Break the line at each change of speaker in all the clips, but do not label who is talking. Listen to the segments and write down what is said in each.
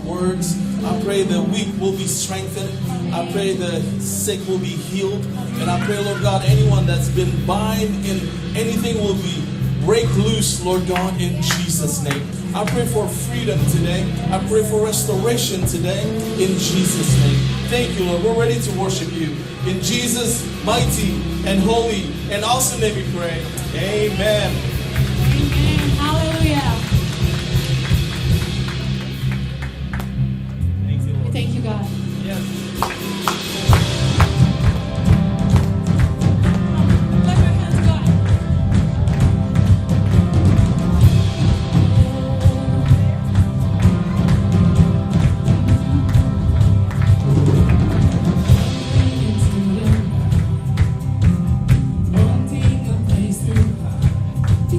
words. I pray the weak will be strengthened. I pray the sick will be healed. And I pray, Lord God, anyone that's been bind in anything will be break loose, Lord God, in Jesus' name. I pray for freedom today. I pray for restoration today in Jesus' name. Thank you, Lord. We're ready to worship you. In Jesus' mighty and holy and awesome name we pray. Amen.
Amen. Hallelujah.
Thank you, Lord.
Thank you, God.
Yes.
Clap your hands, God.
Wanting a place to hide.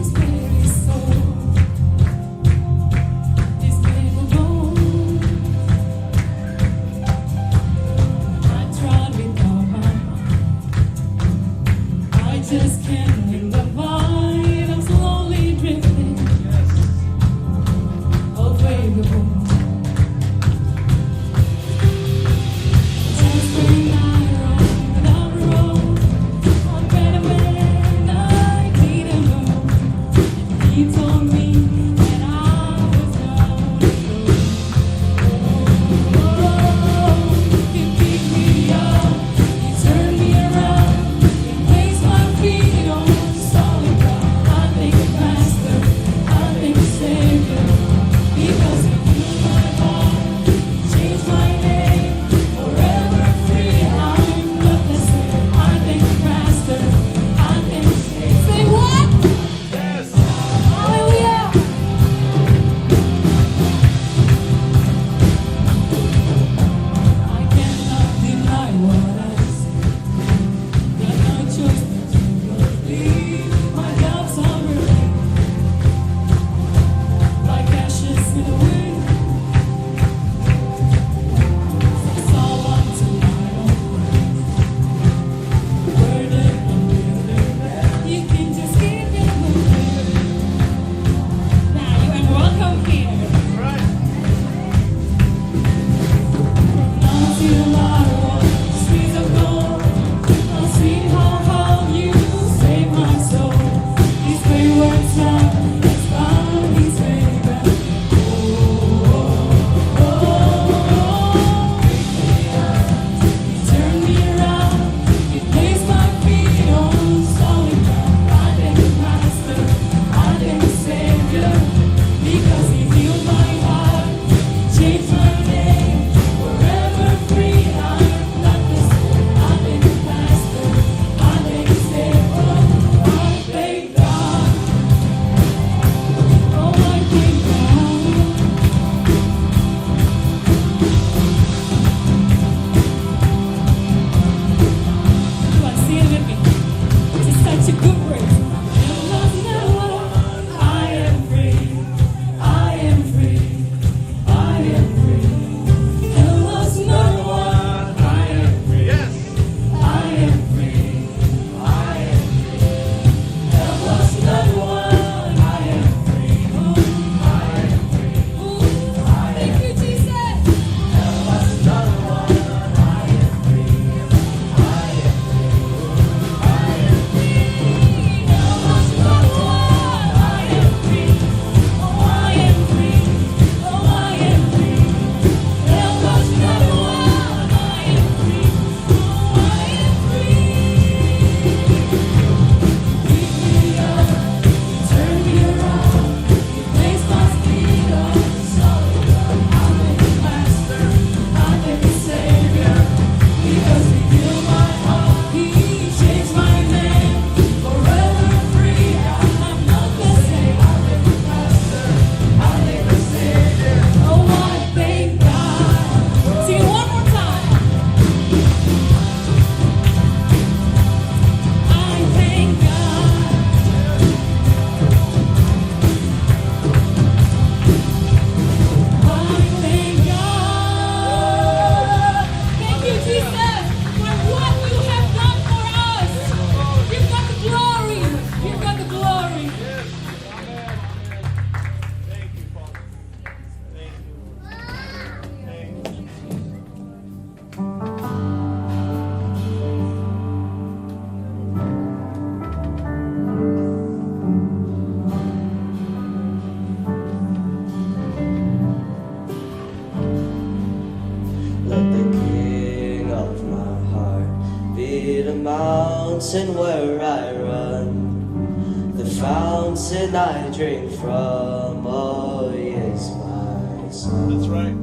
fountain where I run, the fountain I drink from. Oh, He is my song.
That's right.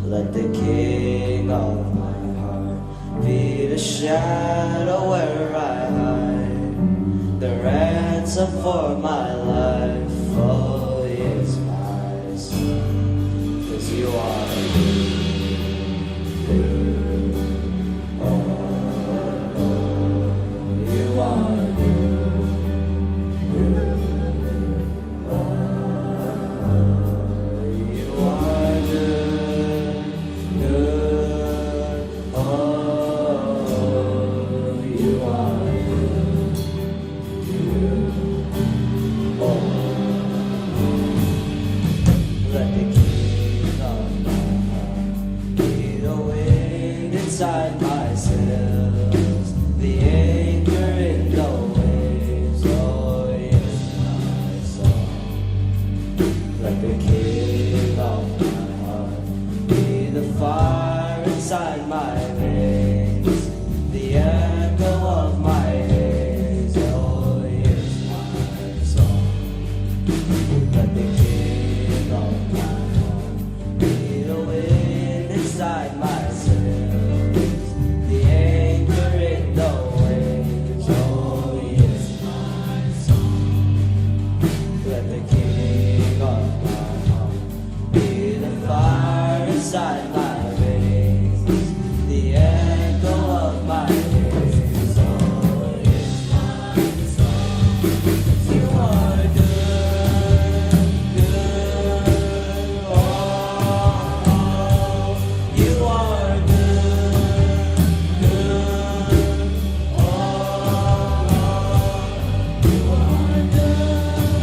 Let the King of my heart be the shadow where I hide, the ransom for my life. Oh, He is my song. 'Cause You are good. Oh, You are good. Oh, You are good. Good. Oh, You are good. Oh, let the King of my heart be the wind inside my sails, the anchor in the waves. Oh, He is my song. Let the King of my heart be the fire inside my veins, the echo of my days. Oh, He is my song. Let the King of my heart be the wind inside my sails, the anchor in the waves. Oh, He is my song. Let the King of my heart be the fire inside my veins, the echo of my days. Oh, He is my song. You are good, good. Oh, You are good, good. Oh, You are good,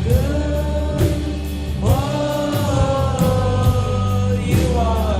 good. Oh, You are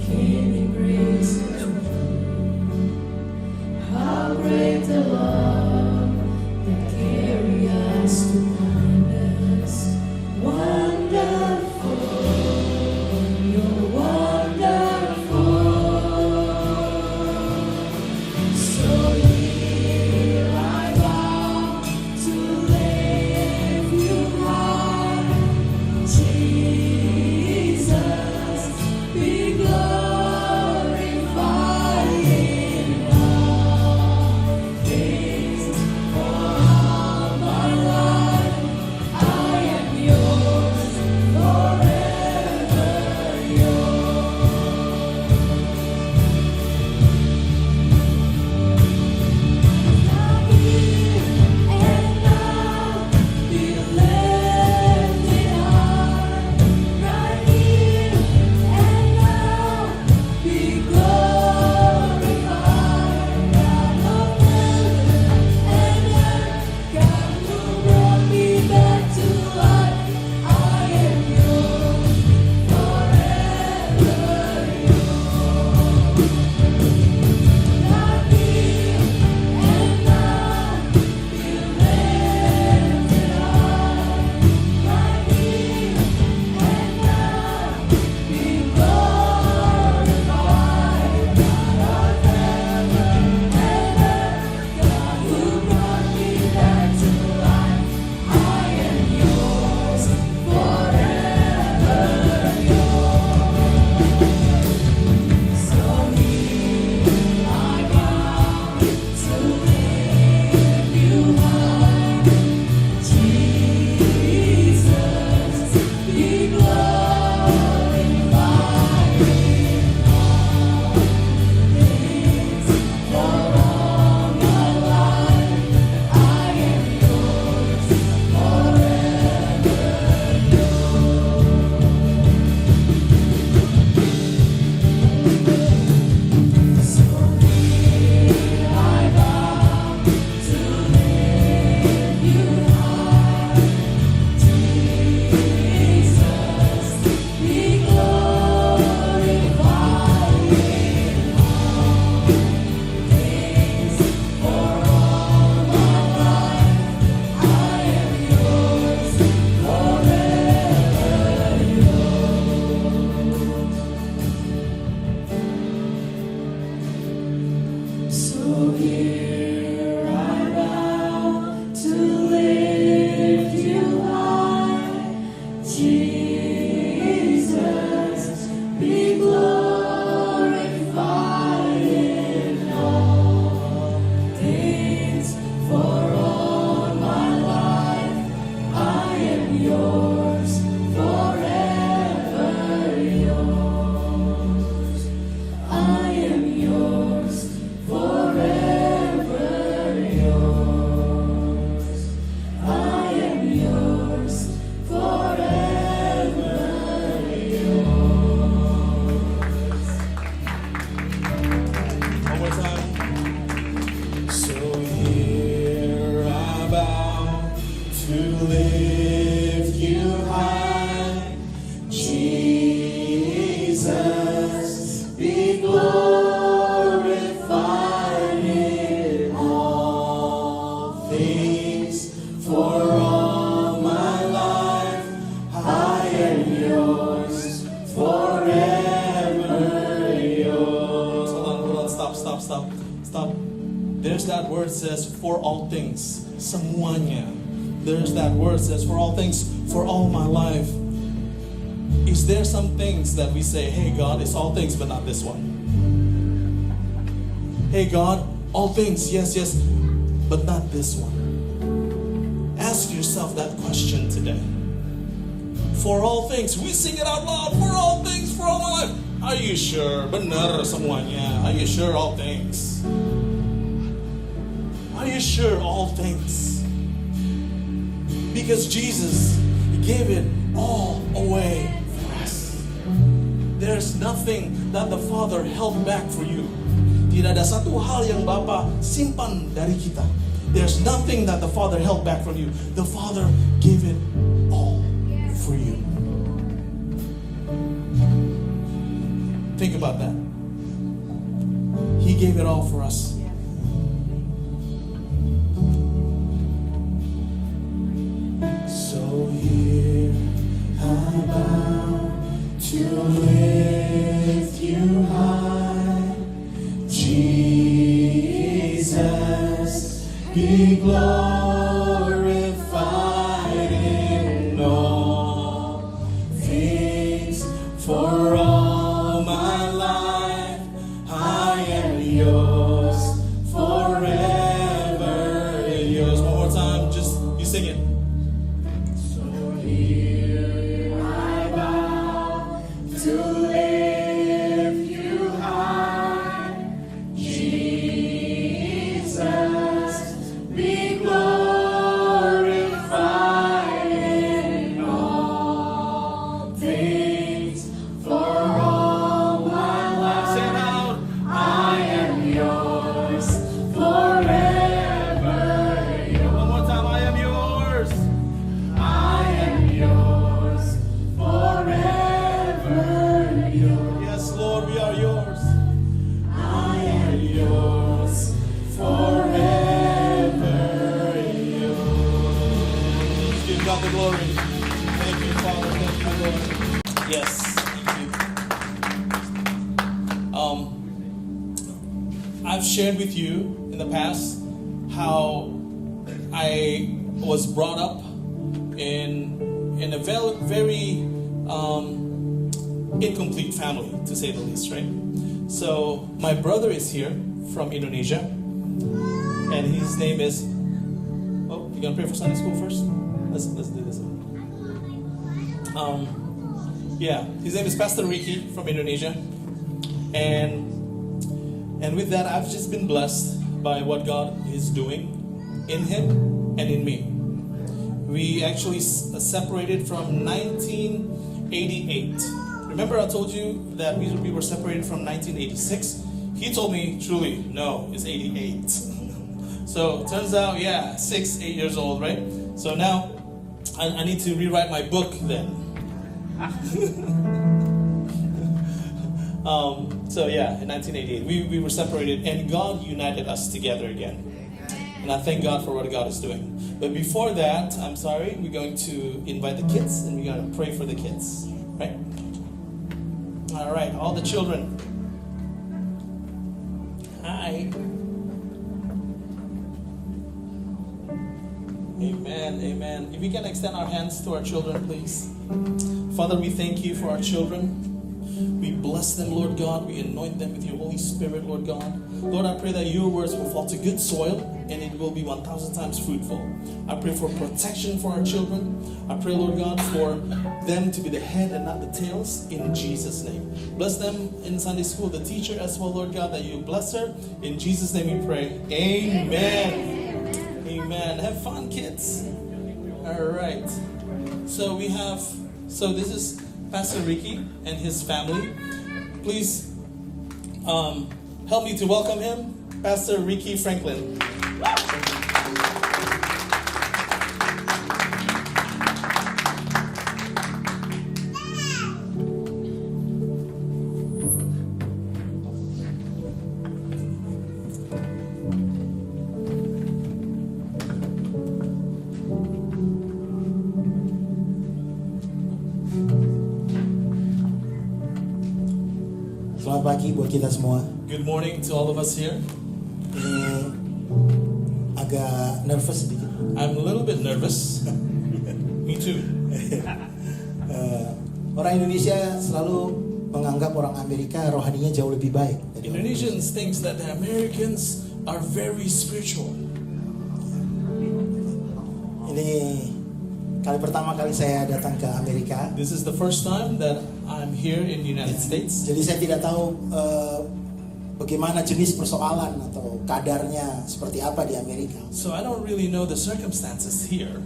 came in grace and truth. How great the love that carried us to kindness. Wonderful, you're wonderful. So here I bow to lift you high, Jesus, be glorified in all things. For all my life, I am yours, forever So here I bow to lift you high, Jesus, be glorified in all things. For all my life, I am yours, forever yours. I am yours, forever yours. I am yours, forever yours.
One more time. So here I bow to lift you high, Jesus, be glorified in all things. For all my life, I am yours, forever yours. Hold on, stop. There's that word says, for all things, semuanya. There's that word says, for all things, for all my life. Is there some things that we say, hey God, it's all things, but not this one? Hey God, all things, yes, but not this one. Ask yourself that question today. For all things, we sing it out loud, for all things, for all my life. Are you sure? Benar semuanya. Are you sure all things? Are you sure all things? Because Jesus gave it all away for us. There's nothing that the Father held back for you. Tidak ada satu hal yang Bapa simpan dari kita. There's nothing that the Father held back from you. The Father gave it all for you. Think about that. He gave it all for us. So here I bow to lift you high, Jesus, be glorified in all things. For all my life I am yours, forever yours. One more time, just you sing it. So here I bow to lift you high, Jesus, be glorified in all things. For all my life, say it out, I am yours, forever yours. One more time, I am yours. I am yours, forever yours. Yes, Lord, we are yours. I am yours, forever yours. Give God the glory. Thank you, Father. Thank you, Lord. Yes, thank you. I've shared with you in the past how I was brought up in a very incomplete family, to say the least, right? So my brother is here from Indonesia, and his name is. Oh, you gonna pray for Sunday school first? Let's do this. Yeah, his name is Pastor Ricky from Indonesia, and with that, I've just been blessed by what God is doing in him and in me. We actually separated from 1988. Remember I told you that we were separated from 1986? He told me, truly, no, it's 88. So turns out, yeah, 8 years old, right? So now I need to rewrite my book then. So yeah, in 1988, we were separated and God united us together again. And I thank God for what God is doing. But before that, I'm sorry, we're going to invite the kids and we're going to pray for the kids, right? All right, all the children. Hi. Amen, amen. If we can extend our hands to our children, please. Father, we thank you for our children. We bless them, Lord God. We anoint them with your Holy Spirit, Lord God. Lord, I pray that your words will fall to good soil and it will be 1,000 times fruitful. I pray for protection for our children. I pray, Lord God, for them to be the head and not the tails in Jesus' name. Bless them in Sunday school, the teacher as well, Lord God, that you bless her. In Jesus' name we pray. Amen. Amen. Have fun, kids. All right. So this is Pastor Ricky and his family. Please help me to welcome him, Pastor Ricky Franklin.
Selamat pagi buat kita semua.
Good morning to all of us here.
Ini agak nervous sedikit.
I'm a little bit nervous. Me too.
Orang Indonesia selalu menganggap orang Amerika rohaninya jauh lebih baik. dari orang
Indonesians thinks that the Americans are very spiritual.
Ini kali pertama kali saya datang ke Amerika.
This is the first time that I'm here in the United States.
Jadi saya tidak tahu bagaimana jenis persoalan atau kadarnya seperti apa di Amerika.
So I don't really know the circumstances here.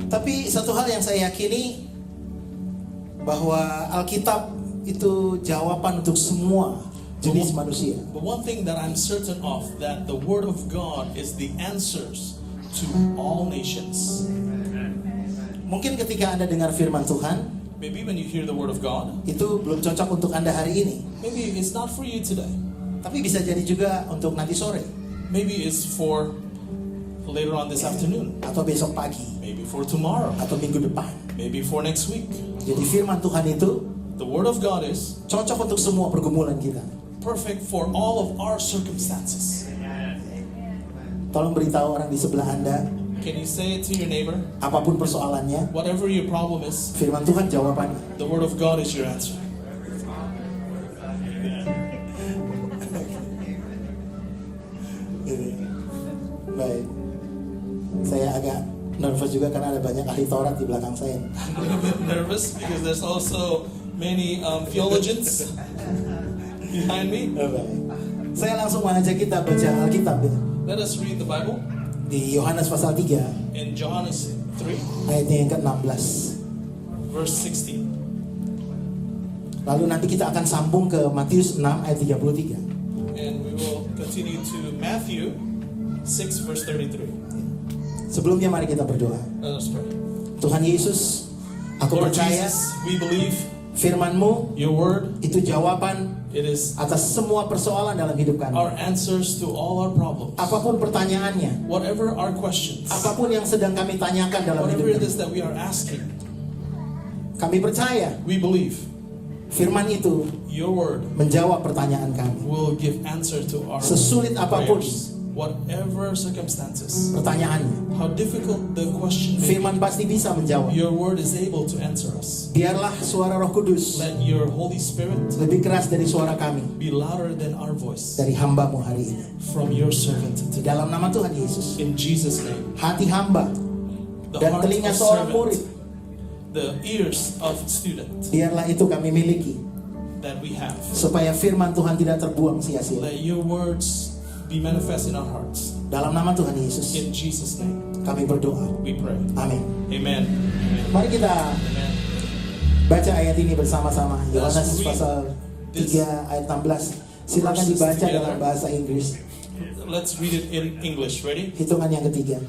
Tapi satu hal yang saya yakini bahwa Alkitab itu jawaban untuk semua jenis manusia.
But one thing that I'm certain of, that the Word of God is the answers to all nations.
Mungkin ketika Anda dengar firman Tuhan,
Maybe when you hear the word of God,
itu belum cocok untuk Anda hari ini.
maybe it's not for you today.
Tapi bisa jadi juga untuk nanti sore
Maybe it's for later on this afternoon.
atau besok pagi
Maybe for tomorrow.
atau minggu depan.
Maybe for next week.
Jadi firman Tuhan itu
The word of God is
cocok untuk semua pergumulan kita.
perfect for all of our circumstances.
Tolong beritahu orang di sebelah Anda,
Can you say it to your neighbor?
apapun persoalannya,
Whatever your problem is,
firman Tuhan jawabannya.
the word of God is your answer.
Baik. Saya agak nervous juga karena ada banyak ahli Taurat di belakang saya.
I'm a little bit nervous because there's also many theologians behind me.
Baik. Saya langsung mengajak kita baca Alkitab ya.
Let us read the Bible
Di Yohanes pasal 3
in Johannes 3,
ayatnya yang ke-16.
verse 16.
Lalu nanti kita akan sambung ke Matius 6 ayat 33.
And we will continue to Matthew 6, verse 33.
Sebelumnya mari kita berdoa.
Let us pray.
Tuhan Yesus, aku
Lord
percaya
Jesus, we believe
firman-Mu
your word.
itu jawaban
It is
atas semua persoalan dalam hidup kami.
our answers to all our problems.
Apapun pertanyaannya,
Whatever our questions,
apapun yang sedang kami tanyakan dalam hidup
whatever it
kami,
is that we are asking,
kami percaya
we believe
firman itu
your word
menjawab pertanyaan kami.
will give answer to our
Sesulit apapun
prayers. Whatever circumstances,
pertanyaannya,
how difficult the question may be,
firman pasti bisa menjawab.
your word is able to answer us.
Biarlah suara Roh Kudus
Let your Holy Spirit
lebih keras dari suara kami,
be louder than our voice
dari hamba-Mu hari ini.
from your servant
Di
today.
dalam nama Tuhan Yesus,
In Jesus' name,
hati hamba
the
dan
heart
telinga
of
seorang murid,
servant, the ears of student
biarlah itu kami miliki,
that we have.
supaya firman Tuhan tidak terbuang sia-sia.
Let your words be manifest in our hearts.
Dalam nama Tuhan Yesus,
In Jesus' name,
kami berdoa.
we pray.
Amin.
Amen. Amen.
Mari kita
Amen.
baca ayat ini bersama-sama.
Let's
Yohanes
read
pasal 3 ayat 16. Silakan
verses
dibaca
together.
dalam bahasa Inggris.
Let's read it in English. Ready?
Hitungan yang ketiga.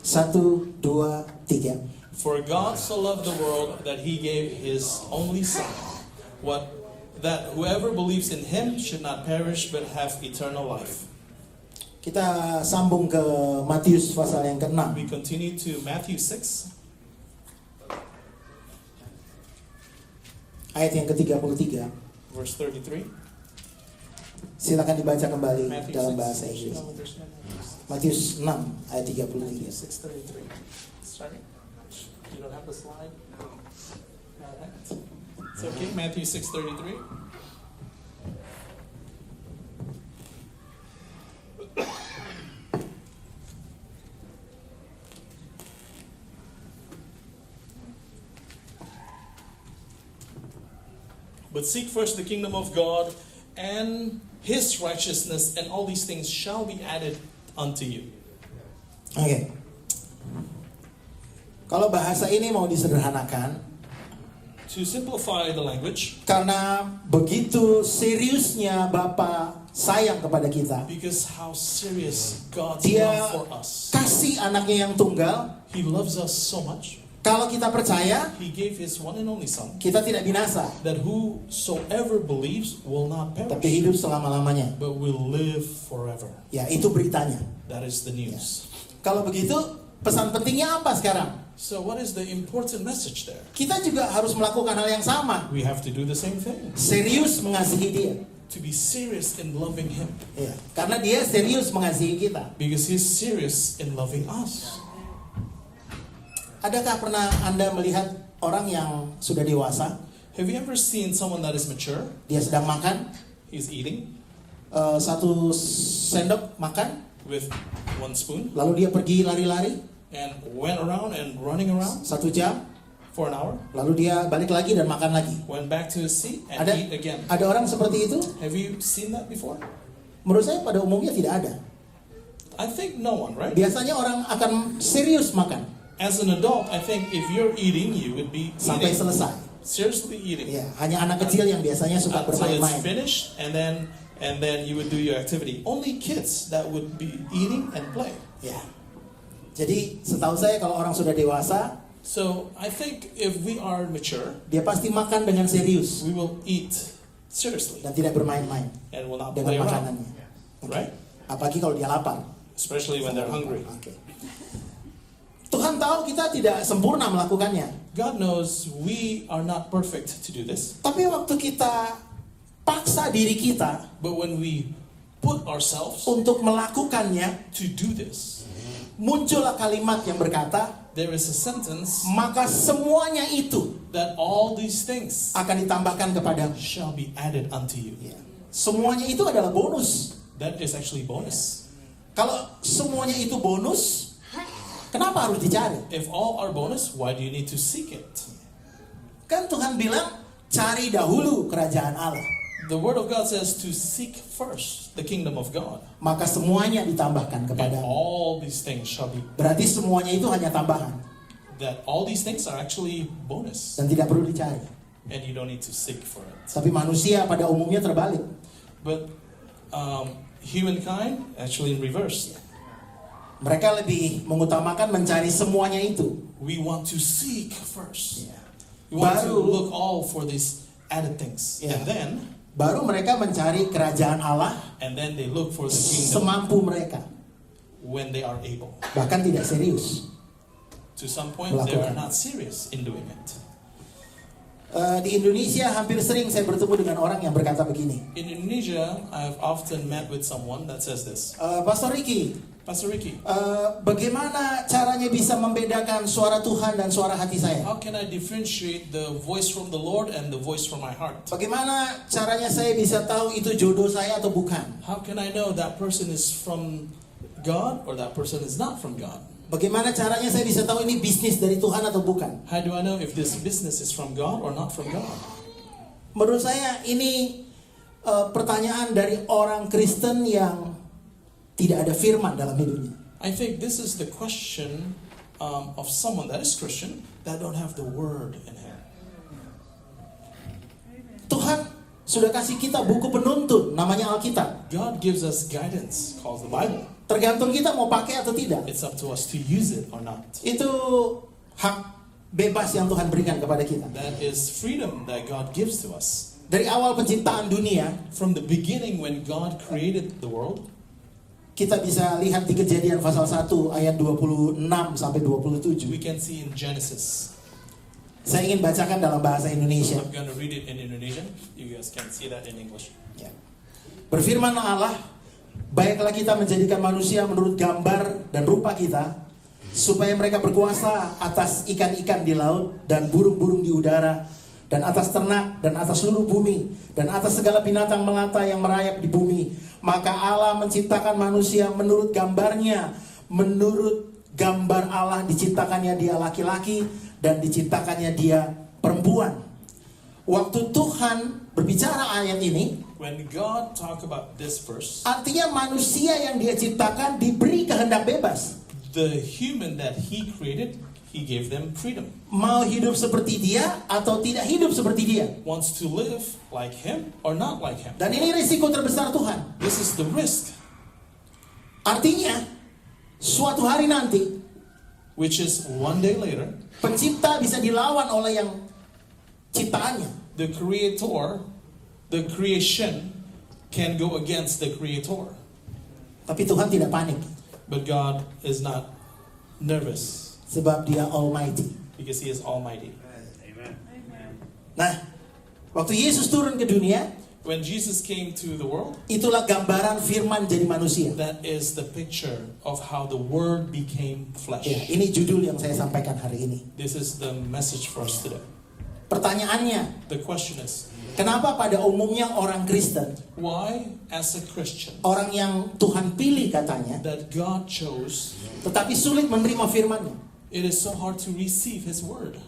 1, 2, 3.
For God so loved the world that he gave his only son, that whoever believes in him should not perish but have eternal life.
Kita sambung ke Matius pasal yang ke-6.
We continue to Matthew 6,
Ayat yang ke-33.
verse 33.
Silakan dibaca kembali
Matthew
dalam
6.
bahasa Inggris. Matius 6 ayat 33.
6:33. Sorry. You don't have the slide? Alright. It's okay. Matthew 6:33. But seek first the kingdom of God and his righteousness, and all these things shall be added unto you.
Oke. Kalau bahasa ini mau disederhanakan,
To simplify the language,
karena begitu seriusnya Bapa sayang kepada kita,
because how serious God's
Dia
love for us.
kasih anaknya yang tunggal.
He loves us so much.
Kalau kita percaya,
He gave his one and only son,
kita tidak binasa,
that whosoever believes will not
tapi
perish,
hidup selama-lamanya.
but will live forever.
Ya, itu beritanya.
That is the news.
Kalau begitu, pesan pentingnya apa sekarang?
So what is the important message there?
Kita juga harus melakukan hal yang sama.
We have to do the same thing.
Serius mengasihi dia.
To be serious in loving him.
Ya, karena dia serius mengasihi kita.
Because he's serious in loving us.
Adakah pernah Anda melihat orang yang sudah dewasa,
Have you ever seen someone that is mature?
dia sedang makan,
He's eating
satu sendok makan,
with one spoon
lalu dia pergi lari-lari
and went around and running around
1 jam,
for an hour,
lalu dia balik lagi dan makan lagi.
went back to his seat and
Ada
eat again.
ada orang seperti itu?
Have you seen that before?
Menurut saya pada umumnya tidak ada.
I think no one, right?
Biasanya orang akan serius makan
As an adult, I think if you're eating, you would be
sampai
eating,
selesai.
seriously eating.
Ya, hanya anak kecil yang biasanya suka
Until it's
bermain-main.
finished, and then you would do your activity. Only kids that would be eating and play.
Ya. Jadi setahu saya kalau orang sudah dewasa,
So I think if we are mature,
dia pasti makan dengan serius
we will eat seriously
dan tidak bermain-main
and will not play
dengan
around,
makanannya.
right?
Apalagi kalau dia lapar.
Especially when they're hungry.
Oke. Tuhan tahu kita tidak sempurna melakukannya.
God knows we are not perfect to do this,
Tapi waktu kita paksa diri kita
but when we put ourselves
untuk melakukannya,
to do this,
muncullah kalimat yang berkata,
there is a sentence
maka semuanya itu
that all these things
akan ditambahkan kepadamu.
shall be added unto you.
Ya. Semuanya itu adalah bonus.
That is actually bonus.
Kalau semuanya itu bonus, kenapa harus dicari?
If all are bonus, why do you need to seek it?
Kan Tuhan bilang, cari dahulu kerajaan Allah.
The word of God says to seek first the kingdom of God,
Maka semuanya ditambahkan
and
kepadamu.
all these things shall be,
Berarti semuanya itu hanya tambahan
that all these things are actually bonus,
dan tidak perlu dicari.
and you don't need to seek for it.
Tapi manusia pada umumnya terbalik.
But humankind actually in reverse.
Mereka lebih mengutamakan mencari semuanya itu.
We want to seek first.
Ya.
We want to
Baru-
look all for these added things,
Yeah.
and then
Baru mereka mencari kerajaan Allah
they look for the kingdom
semampu mereka.
when they are able.
Bahkan tidak serius.
To some point, they are
Melakukan.
not serious in doing it.
Di Indonesia hampir sering saya bertemu dengan orang yang berkata begini.
In Indonesia, I've often met with someone that says this,
Pastor Ricky,
Pastor Ricky,
bagaimana caranya bisa membedakan suara Tuhan dan suara hati saya?
how can I differentiate the voice from the Lord and the voice from my heart?
Bagaimana caranya saya bisa tahu itu jodoh saya atau bukan?
How can I know that person is from God or that person is not from God?
Bagaimana caranya saya bisa tahu ini bisnis dari Tuhan atau bukan?
How do I know if this business is from God or not from God?
Menurut saya ini pertanyaan dari orang Kristen yang tidak ada firman dalam hidupnya.
I think this is the question of someone that is Christian that don't have the word in him.
Tuhan sudah kasih kita buku penuntun namanya Alkitab.
God gives us guidance called the Bible.
Tergantung kita mau pakai atau tidak.
It's up to us to use it or not.
Itu hak bebas yang Tuhan berikan kepada kita.
That is freedom that God gives to us.
Dari awal penciptaan dunia,
From the beginning when God created the world,
kita bisa lihat di Kejadian pasal 1 ayat 26 sampai 27.
we can see in Genesis.
Saya ingin bacakan dalam bahasa Indonesia.
I'm going to read it in Indonesian. You guys can see that in English.
Ya. Berfirmanlah Allah, baiklah kita menjadikan manusia menurut gambar dan rupa kita, supaya mereka berkuasa atas ikan-ikan di laut dan burung-burung di udara, dan atas ternak dan atas seluruh bumi, dan atas segala binatang melata yang merayap di bumi. Maka Allah menciptakan manusia menurut gambarnya, menurut gambar Allah diciptakannya dia laki-laki dan diciptakannya dia perempuan. Waktu Tuhan berbicara ayat ini,
When God talked about this verse,
artinya manusia yang dia ciptakan diberi kehendak bebas.
the human that He created, He gave them freedom.
Mau hidup seperti dia atau tidak hidup seperti dia.
Wants to live like Him or not like Him.
Dan ini risiko terbesar Tuhan.
This is the risk,
Artinya, suatu hari nanti,
which is one day later,
pencipta bisa dilawan oleh yang ciptaannya.
the creator, the creation can go against the creator.
Tapi Tuhan tidak panik.
But God is not nervous
Sebab dia Almighty.
because He is Almighty.
Nah, waktu Yesus turun ke dunia,
When Jesus came to the world,
itulah gambaran firman jadi manusia.
that is the picture of how the Word became flesh.
Ya, ini judul yang saya sampaikan hari ini.
This is the message for us today.
Pertanyaannya,
The question is,
kenapa pada umumnya orang Kristen,
why as a Christian
orang yang Tuhan pilih katanya,
that God chose,
tetapi sulit menerima firman-Nya?
it is so hard to receive His Word?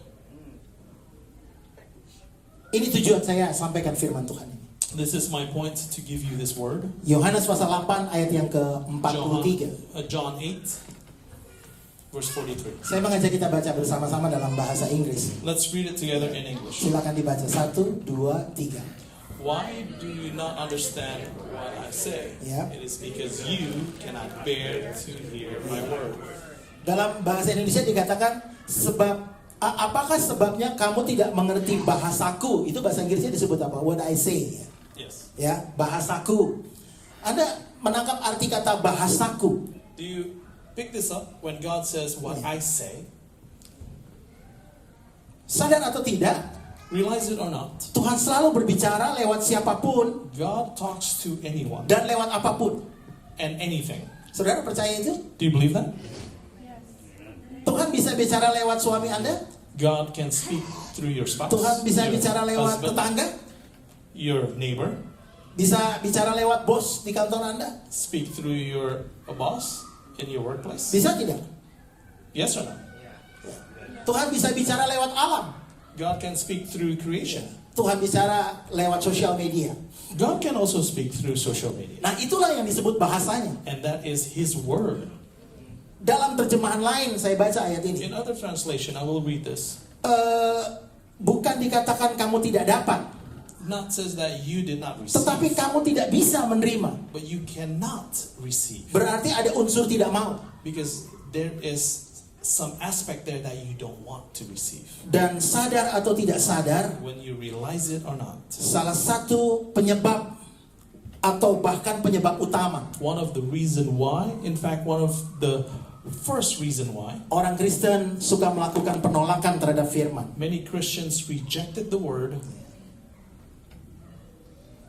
Ini tujuan saya sampaikan firman Tuhan ini.
This is my point to give you this Word.
Yohanes pasal 8 ayat yang ke-43.
John 8, verse 43.
Saya mengajak kita baca bersama-sama dalam bahasa Inggris.
Let's read it together in English.
Silakan dibaca. 1, 2, 3.
Why do you not understand what I say?
Yeah.
It is because you cannot bear to hear my word.
Dalam bahasa Indonesia dikatakan sebab Apakah sebabnya kamu tidak mengerti bahasaku? Itu bahasa Inggrisnya disebut apa? What I say.
Yes.
Ya, bahasaku. Anda menangkap arti kata bahasaku?
Do you pick this up when God says what I say?
Sadar atau tidak,
Realize it or not,
Tuhan selalu berbicara lewat siapapun
God talks to anyone
dan lewat apapun.
and anything.
Saudara percaya itu?
Do you believe that?
Tuhan bisa bicara lewat suami Anda?
God can speak through your spouse,
Tuhan bisa
your
bicara lewat
husband,
tetangga?
your neighbor,
Bisa bicara lewat bos di kantor Anda?
speak through your boss in your workplace.
Bisa tidak?
Yes or no?
Tuhan bisa bicara lewat alam.
God can speak through creation.
Tuhan bicara lewat sosial media.
God can also speak through social media.
Nah, itulah yang disebut bahasanya.
And that is His word.
Dalam terjemahan lain saya baca ayat ini.
In other translation, I will read this.
Bukan dikatakan kamu tidak dapat,
Not says that you did not receive,
tetapi kamu tidak bisa menerima.
but you cannot receive.
Berarti ada unsur tidak mau.
Because there is some aspect there that you don't want to receive.
Dan sadar atau tidak sadar,
When you realize it or not,
salah satu penyebab atau bahkan penyebab utama
one of the reason why, in fact, one of the first reason why
orang Kristen suka melakukan penolakan terhadap firman,
many Christians rejected the word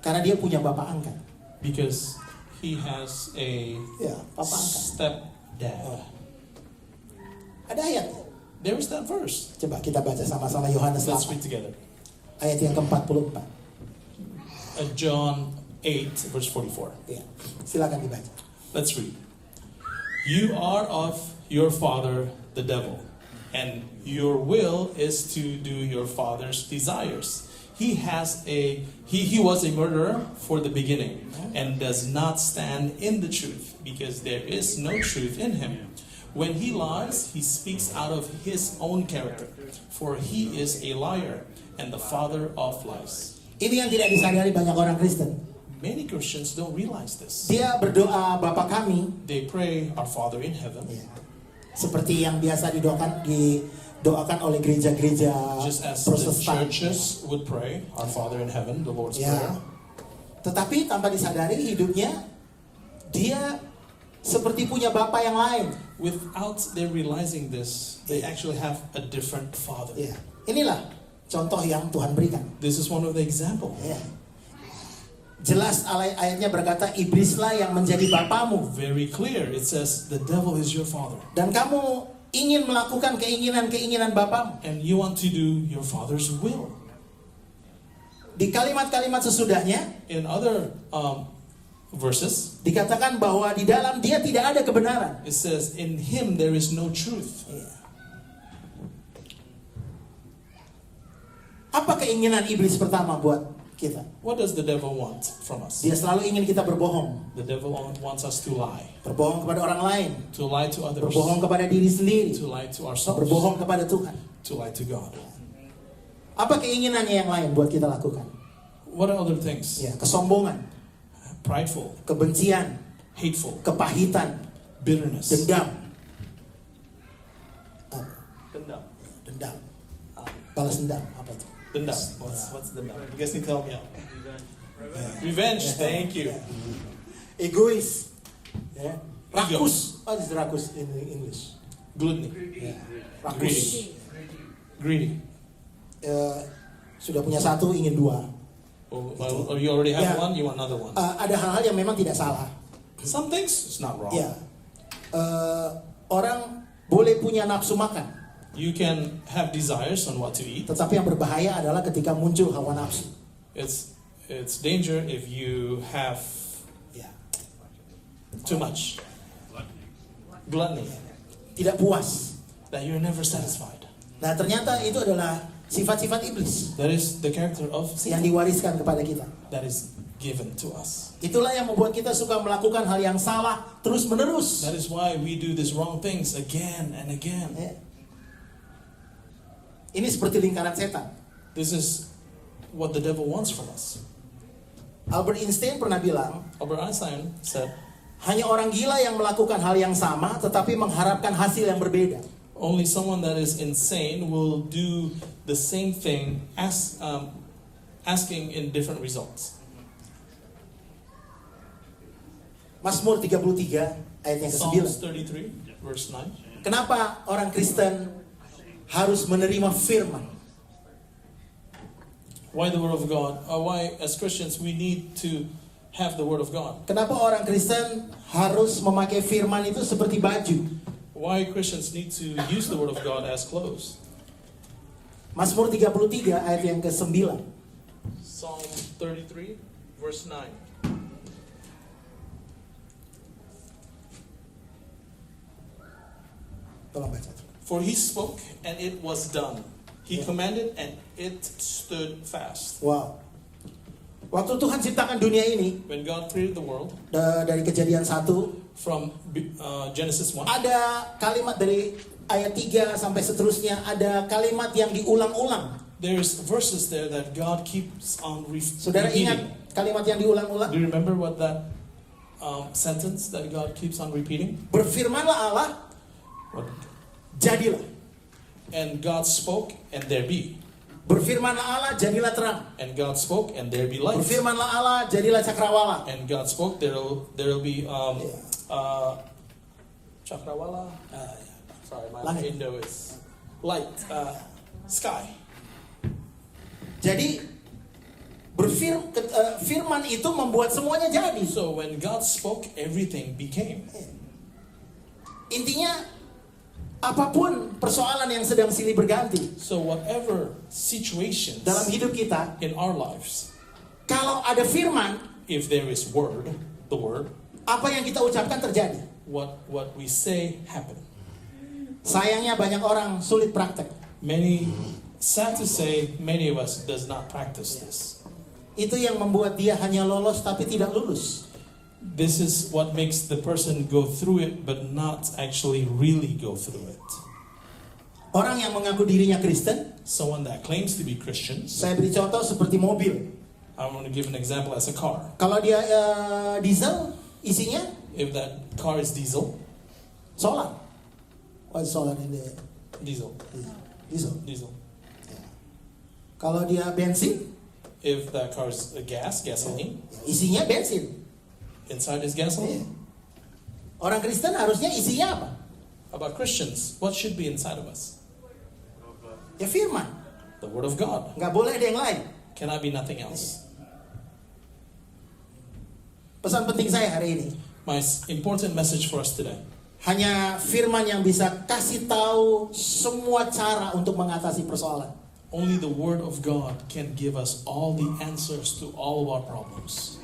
karena dia punya bapak angkat.
because he has a
Ya, bapak angkat.
stepdad.
Ada ayat.
There is that verse.
Coba kita baca sama-sama Yohanes
Let's
8
read together.
ayat yang ke-44.
John 8, verse 44.
Ya, silakan dibaca.
Let's read. You are of your father, the devil, and your will is to do your father's desires. He was a murderer for the beginning and does not stand in the truth because there is no truth in him. When he lies, he speaks out of his own character, for he is a liar and the father of lies.
Ini yang tidak disadari banyak orang Kristen.
Many Christians don't realize this.
Dia berdoa Bapa kami,
They pray, Our Father in heaven,
ya, seperti yang biasa didoakan oleh gereja-gereja
just as the
Protestan.
churches would pray, Our Father in heaven, the Lord's
Ya.
Prayer.
Tetapi tanpa disadari hidupnya dia seperti punya bapa yang lain.
Without them realizing this, they actually have a different Father.
Ya. Inilah contoh yang Tuhan berikan.
This is one of the examples.
Ya. Jelas ayatnya berkata iblislah yang menjadi bapamu
Very clear. It says the devil is your father,
dan kamu ingin melakukan keinginan-keinginan bapamu.
and you want to do your father's will.
Di kalimat-kalimat sesudahnya
In other verses,
dikatakan bahwa di dalam dia tidak ada kebenaran.
it says in him there is no truth.
Apa keinginan iblis pertama buat kita?
What does the devil want from us?
Dia selalu ingin kita berbohong.
The devil wants us to lie
Berbohong kepada orang lain,
to others,
berbohong kepada diri sendiri,
to lie to ourselves,
berbohong kepada Tuhan.
to lie to God.
Apa keinginannya yang lain buat kita lakukan?
What are other things?
Ya, kesombongan,
Prideful,
kebencian,
hateful,
kepahitan,
bitterness,
dendam.
Dendam.
Dendam. Balas dendam, apa itu?
Dendam. What's dendam? You guys need to help me out. Revenge. Thank you.
Egois. Ya. Rakus. What is rakus in English?
Gluttony.
Ya. Rakus.
Greedy.
Sudah punya satu, ingin dua.
Or you already have
Yeah.
one, you want another one.
Ada hal-hal yang memang tidak salah.
Some things it's not wrong.
Ya. Orang boleh punya nafsu makan,
You can have desires on what to eat.
tetapi yang berbahaya adalah ketika muncul hawa nafsu.
It's danger if you have
Ya.
too much. Gluttony.
Tidak puas.
That you're never satisfied.
Nah, ternyata itu adalah sifat-sifat iblis
That is the character of
yang
Satan
diwariskan kepada kita.
that is given to us.
Itulah yang membuat kita suka melakukan hal yang salah terus-menerus.
That is why we do these wrong things again and again.
Ya. Ini seperti lingkaran setan.
This is what the devil wants from us.
Albert Einstein pernah bilang,
Albert Einstein said,
hanya orang gila yang melakukan hal yang sama tetapi mengharapkan hasil yang berbeda.
Only someone that is insane will do the same thing, asking in different results.
Mazmur 33 ayat yang
Psalms
ke-9.
33, verse 9.
Kenapa orang Kristen harus menerima firman?
Why the Word of God? Why, as Christians, we need to have the Word of God?
Kenapa orang Kristen harus memakai firman itu seperti baju?
Why Christians need to use the Word of God as clothes?
Mazmur 33 ayat yang ke-9.
Psalm 33, verse 9.
Tolong baca.
For he spoke, and it was done. He commanded, and it stood fast.
Wow. Waktu Tuhan ciptakan dunia ini,
When God created the world,
dari Kejadian 1,
from Genesis 1,
ada kalimat dari ayat 3 sampai seterusnya, ada kalimat yang diulang-ulang.
there's verses there that God keeps on
Saudara ingat
repeating.
kalimat yang diulang-ulang?
Do you remember what that sentence that God keeps on repeating?
Berfirmanlah Allah,
What?
jadilah.
And God spoke, and there be.
Berfirmanlah Allah, jadilah terang.
And God spoke, and there be light.
Berfirmanlah Allah, jadilah cakrawala.
And God spoke, there'll be Chakrawala. Sorry, my
Langit.
Indo is light. Sky.
Jadi firman itu membuat semuanya jadi.
So when God spoke, everything became.
Intinya apapun persoalan yang sedang silih berganti
So whatever situations
dalam hidup kita,
in our lives,
kalau ada firman,
if there is word, the word,
apa yang kita ucapkan terjadi.
what we say happen.
Sayangnya banyak orang sulit praktek.
Sad to say, many of us does not practice this.
Itu yang membuat dia hanya lolos tapi tidak lulus.
This is what makes the person go through it, but not actually really go through it.
Orang yang mengaku dirinya Kristen,
Someone that claims to be Christians,
saya beri contoh seperti mobil.
I want to give an example as a car.
Kalau dia diesel, isinya
If that car is diesel,
solar. What is solar in the
diesel.
diesel? Kalau dia bensin,
If that car is gasoline,
isinya bensin.
inside is gasoline.
Orang Kristen harusnya isinya apa?
About Christians, what should be inside of us?
Ya firman.
The Word of God.
Nggak boleh ada yang lain.
Cannot be nothing else.
Pesan penting saya hari ini,
My important message for us today.
hanya firman yang bisa kasih tahu semua cara untuk mengatasi persoalan.
Only the Word of God can give us all the answers to all of our problems.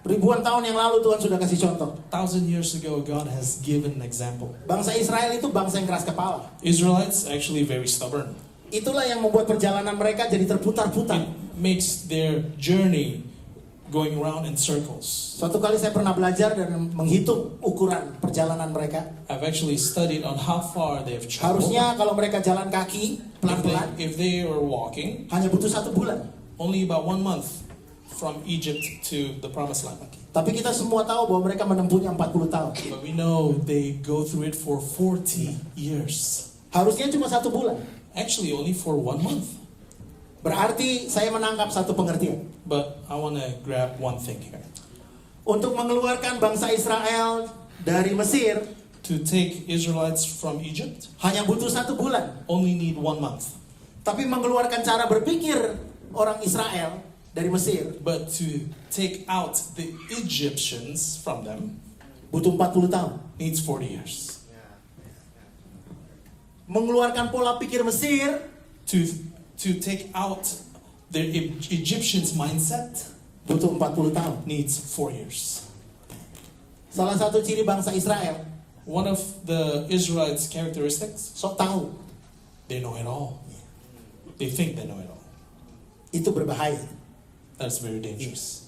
Ribuan tahun yang lalu Tuhan sudah kasih contoh.
1,000 years ago, God has given an example.
Bangsa Israel itu bangsa yang keras kepala.
Israelites actually very stubborn.
Itulah yang membuat perjalanan mereka jadi terputar-putar.
It makes their journey going around in circles.
Suatu kali saya pernah belajar dan menghitung ukuran perjalanan mereka.
I've actually studied on how far they have traveled.
Harusnya kalau mereka jalan kaki pelan-pelan,
If they were walking,
hanya butuh 1 bulan.
only about 1 month from Egypt to the Promised Land.
Tapi kita semua tahu bahwa mereka menempuhnya 40 tahun.
But we know they go through it for 40 years.
Harusnya cuma 1 bulan.
Actually, only for 1 month.
Berarti saya menangkap satu pengertian.
But I want to grab one thing here.
Untuk mengeluarkan bangsa Israel dari Mesir,
To take Israelites from Egypt,
hanya butuh 1 bulan.
only need 1 month.
Tapi mengeluarkan cara berpikir orang Israel dari Mesir,
But to take out the Egyptians from them
butuh 40 tahun.
needs 40 years.
Mengeluarkan pola pikir Mesir,
To take out the Egyptians' mindset
butuh 40 tahun.
needs 4 years.
Salah satu ciri bangsa Israel,
One of the Israelites' characteristics,
sok tahu.
they know it all. They think they know it all.
Itu berbahaya.
That's very dangerous.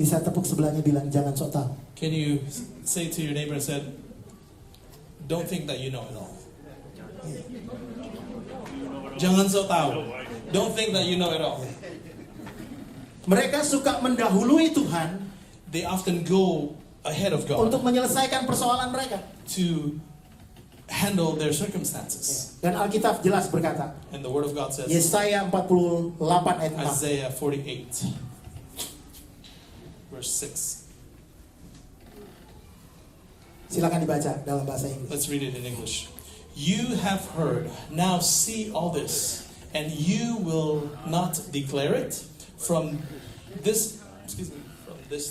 Bisa tepuk sebelahnya bilang jangan sok tahu.
Can you say to your neighbor and said, don't think that you know it all. Jangan so tahu. Don't think that you know it all.
Mereka suka mendahului Tuhan
They often go ahead of God
untuk menyelesaikan persoalan mereka.
to handle their circumstances.
Dan Alkitab jelas berkata,
And the Word of God says,
Yesaya 48 ayat 6.
Isaiah 48, verse 6.
Silakan dibaca dalam bahasa Inggris.
Let's read it in English. You have heard, now see all this, and you will not declare it. From this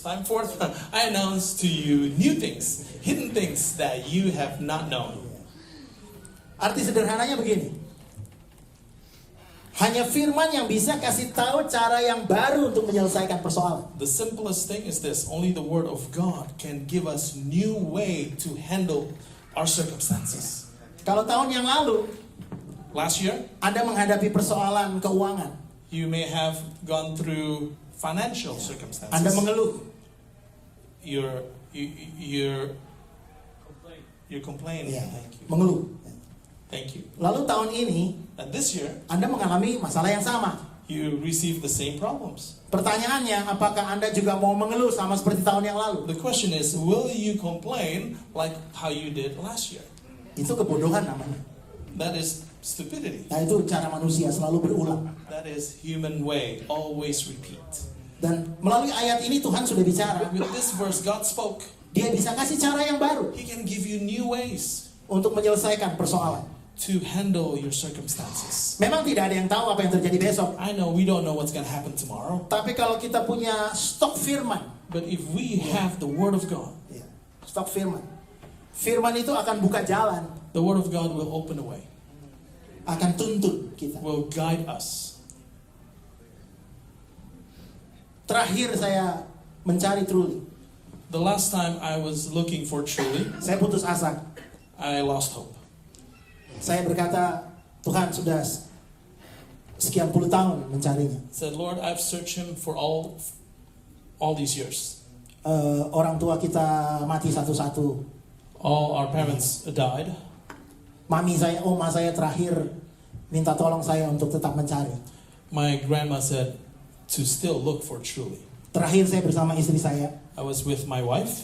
time forth, I announce to you new things, hidden things that you have not known.
Arti sederhananya begini. Hanya firman yang bisa kasih tahu cara yang baru untuk menyelesaikan persoalan.
The simplest thing is this: only the Word of God can give us new way to handle our circumstances.
Kalau tahun yang lalu
Last year,
Anda menghadapi persoalan keuangan,
you may have gone through financial circumstances.
Anda mengeluh,
You're complaining.
ya,
Thank you.
mengeluh.
Thank you.
Lalu tahun ini
And this year,
Anda mengalami masalah yang sama.
you receive the same problems.
Pertanyaannya, apakah Anda juga mau mengeluh sama seperti tahun yang lalu?
The question is, will you complain like how you did last year?
Itu kebodohan namanya.
That is stupidity.
Nah, itu cara manusia selalu berulang.
That is human way, always repeat.
Dan melalui ayat ini Tuhan sudah bicara.
With this verse, God spoke.
Dia bisa kasih cara yang baru
He can give you new ways
untuk menyelesaikan persoalan.
to handle your circumstances.
Memang tidak ada yang tahu apa yang terjadi besok.
I know we don't know what's going to happen tomorrow,
Tapi kalau kita punya stok firman,
but if we have the Word of God,
ya, stok firman, firman itu akan buka jalan,
the Word of God will open a way,
akan tuntun kita.
will guide us.
Terakhir saya mencari Truly,
The last time I was looking for Truly,
saya putus asa.
I lost hope.
Saya berkata, Tuhan sudah sekian puluh tahun mencarinya.
I said, Lord, I've searched Him for all these years.
Orang tua kita mati satu-satu.
All our parents died.
Mami saya, oma saya terakhir minta tolong saya untuk tetap mencari.
My grandma said to still look for Truly.
Terakhir saya bersama istri saya,
I was with my wife,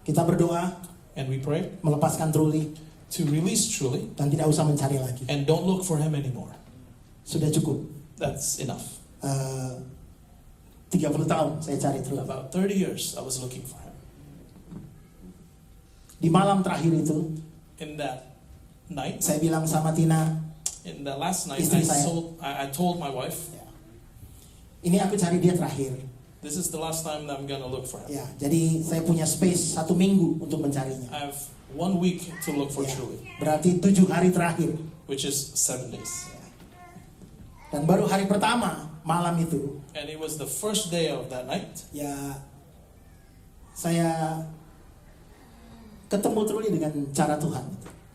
kita berdoa
and we prayed
melepaskan Truly
to release Truly
dan tidak usah mencari lagi.
and don't look for him anymore.
Sudah cukup.
That's enough.
30 tahun saya cari Truly.
About 30 years I was looking for him.
Di malam terakhir itu,
In that night,
saya bilang sama Tina,
in the last night,
Istri saya.
I told my wife,
ya, ini aku cari dia terakhir.
this is the last time that I'm gonna look for him.
Ya, jadi saya punya space 1 minggu untuk mencarinya.
I have 1 week to look for
Ya,
Truly,
berarti 7 hari terakhir.
which is 7 days.
Dan baru hari pertama malam itu,
And it was the first day of that night.
ya saya ketemu Truly dengan cara Tuhan.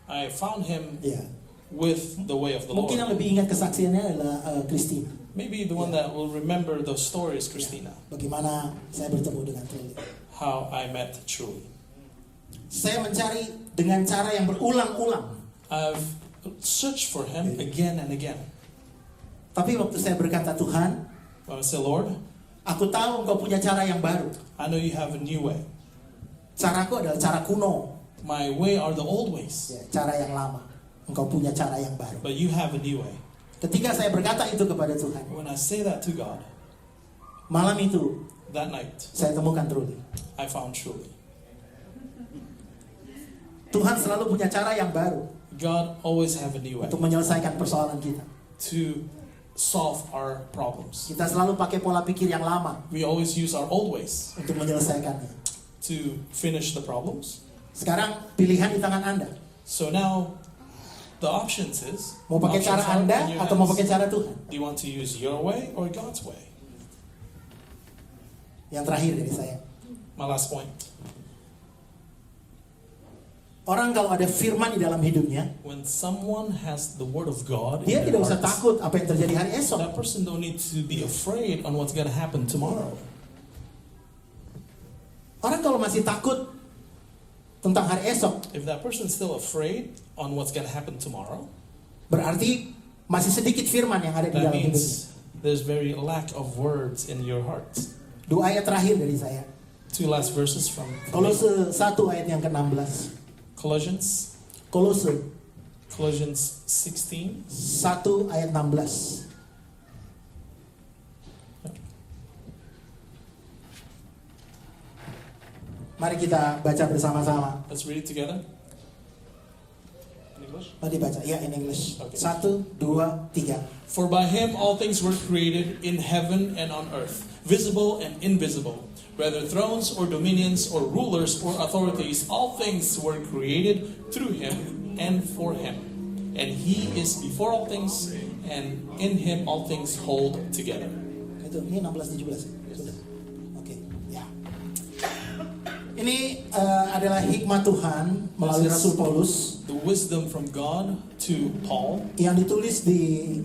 I found him
Ya,
with the way of the
mungkin yang
Lord.
lebih ingat kesaksiannya adalah Christina.
Maybe the one that will remember those stories, Christina,
Bagaimana saya bertemu dengan Truly.
how I met Truly.
Saya mencari dengan cara yang berulang-ulang.
I've searched for him again and again.
Tapi waktu saya berkata, Tuhan,
When I say, Lord,
aku tahu Engkau punya cara yang baru.
I know you have a new way.
Caraku adalah cara kuno,
My way are the old ways,
ya, cara yang lama. Engkau punya cara yang baru.
but you have a new way.
Ketika saya berkata itu kepada Tuhan,
When I say that to God,
malam itu
that night,
saya temukan Truly.
I found Truly.
Tuhan selalu punya cara yang baru
God always have a new way
untuk menyelesaikan persoalan kita.
to solve our problems.
Kita selalu pakai pola pikir yang lama
We always use our old ways
untuk menyelesaikannya.
to finish the problems.
Sekarang pilihan di tangan Anda.
So now, the options is,
Mau pakai
options
cara
are
Anda
in your
atau mau
hands.
pakai cara Tuhan?
Do you want to use your way or God's way?
Yang terakhir dari saya.
My last point.
Orang kalau ada firman di dalam hidupnya,
When someone has the word of God
dia
in their
tidak usah
hearts,
takut apa yang terjadi hari esok.
that person don't need to be afraid on what's going to happen tomorrow.
Orang kalau masih takut tentang hari esok,
If that person is still afraid on what's going to happen tomorrow,
berarti masih sedikit firman yang ada di
that
dalam hidupnya.
means there's very lack of words in your heart.
2 ayat terakhir dari saya.
2 last verses from
Kolose 1 ayat yang ke-16.
Colossians
Kolose
Colossians 16.
1 ayat 16. Mari kita baca bersama-sama.
Let's read it together. In English.
Mari baca ya in English.
Okay.
1, 2, 3.
For by him all things were created in heaven and on earth, visible and invisible, whether thrones or dominions or rulers or authorities, all things were created through him and for him. And he is before all things, and in him all things hold together.
Itu ini 16 17. Sudah. Oke, ya. Ini adalah hikmat Tuhan melalui
This is
Rasul Paulus
the wisdom from God to Paul
yang ditulis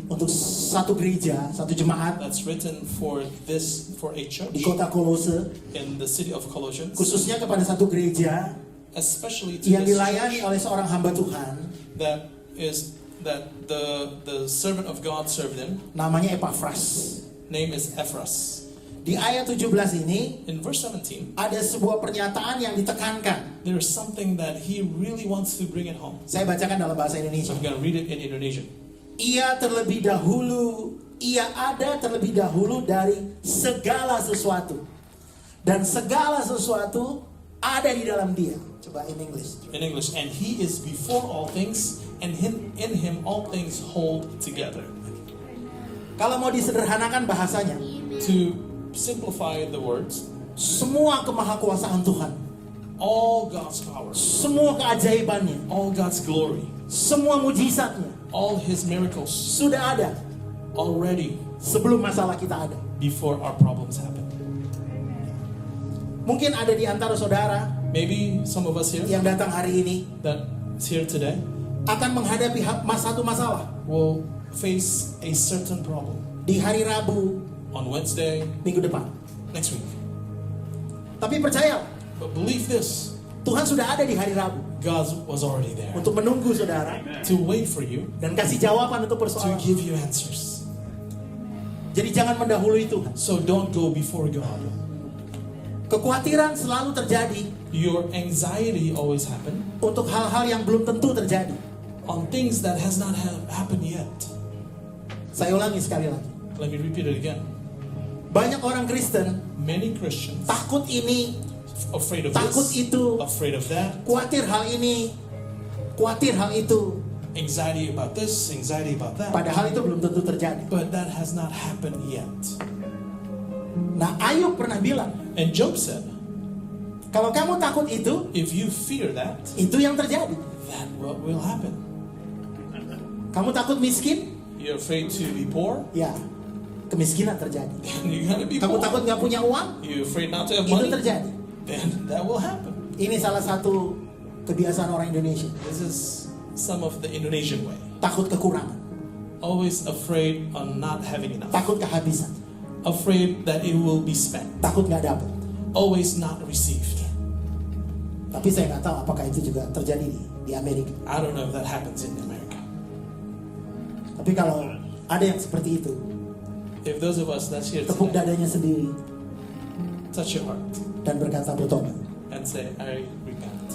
untuk satu gereja, satu jemaat
that's written for a
di
church
kota Kolose,
in the city of Colossians,
khususnya kepada satu gereja
especially to
yang
this
dilayani
church
oleh seorang hamba Tuhan,
that the servant of God served him.
namanya Epafras.
Name is Ephras.
Di ayat 17 ini
In verse 17,
ada sebuah pernyataan yang ditekankan.
there is something that he really wants to bring it home.
Saya bacakan dalam bahasa
So
Indonesia.
I'm going to read it in Indonesian.
Ia ada terlebih dahulu dari segala sesuatu. Dan segala sesuatu ada di dalam dia. Coba in English.
In English, and he is before all things, and in him all things hold together.
Kalau mau disederhanakan bahasanya,
To simplify the words,
semua kemahakuasaan Tuhan,
all God's power,
semua keajaibannya,
all God's glory,
semua mujizatnya
all his miracles
sudah ada
already
sebelum masalah kita ada.
before our problems happen.
Mungkin ada di antara saudara
Maybe some of us here
yang datang hari ini
that's here today
akan menghadapi satu masalah.
will face a certain problem
Di hari Rabu
on Wednesday,
minggu depan.
next week.
Tapi percaya,
But believe this,
Tuhan sudah ada di hari Rabu
God was already there
untuk menunggu saudara
to wait for you,
dan kasih jawaban untuk
to
persoalan.
give you answers.
Jadi jangan mendahului Tuhan.
So don't go before God.
Kekhawatiran selalu terjadi
Your anxiety always happen
untuk hal-hal yang belum tentu terjadi.
on things that has not happened yet.
Saya ulangi sekali lagi.
Let me repeat it again.
Banyak orang Kristen
Many Christians
takut ini,
afraid of
takut
this,
itu,
afraid of that,
khawatir hal ini, khawatir hal itu.
anxiety about this, anxiety about that.
Padahal itu belum tentu terjadi.
But that has not happened yet.
Nah, Ayub pernah bilang,
And Job said,
kalau kamu takut itu
if you fear that,
yang terjadi.
that what will happen?
Kamu takut miskin?
You're afraid to be poor,
Ya, kemiskinan terjadi.
and you're gonna be
Kamu
poor.
takut nggak punya uang?
You're afraid not to have
Itu
money,
terjadi.
then that will happen.
Ini salah satu kebiasaan orang Indonesia.
This is some of the Indonesian way.
Takut kekurangan,
Always afraid of not having enough.
takut kehabisan,
Afraid that it will be spent.
takut nggak dapat.
Always not received.
Tapi saya nggak tahu apakah itu juga terjadi di Amerika.
I don't know if that happens in America.
Tapi kalau ada yang seperti itu,
If those of us that's here
tepuk
today,
dadanya sendiri
touch your heart
dan berkata bertobat.
and say, I repent.